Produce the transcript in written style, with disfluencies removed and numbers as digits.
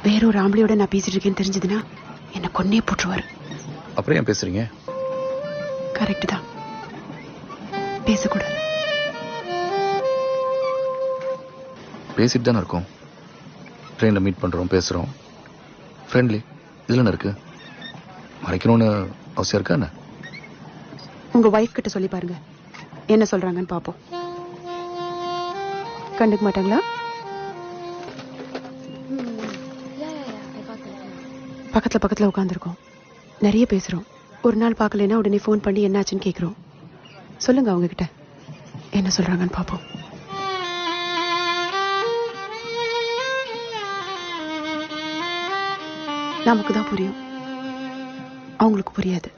வேற ஒரு ஆம்பளையோட நான் பேசிட்டு இருக்கேன்னு தெரிஞ்சதுன்னா என்ன கொன்னே போட்டுருவாரு. அப்புறம் ஏன் பேசுறீங்க? கரெக்ட் தான், பேசக்கூடாது. பேசிட்டு தானே இருக்கோம். ட்ரெயினில் மீட் பண்றோம், பேசுறோம், ஃப்ரெண்ட்லி. இதுல என்ன இருக்கு? மறைக்கணும்னு அவசியம் இருக்கா என்ன? உங்க வைஃப் கிட்ட சொல்லி பாருங்க, என்ன சொல்றாங்கன்னு பாப்போம். கண்டுக்க மாட்டாங்களா? பக்கத்துல உட்காந்துருக்கோம், நிறைய பேசுறோம். ஒரு நாள் பார்க்கலன்னா உடனே ஃபோன் பண்ணி என்னாச்சுன்னு கேட்குறோம். சொல்லுங்க அவங்க கிட்ட என்ன சொல்றாங்கன்னு பாப்போம். நமக்கு தான் புரியும், அவங்களுக்கு புரியாது.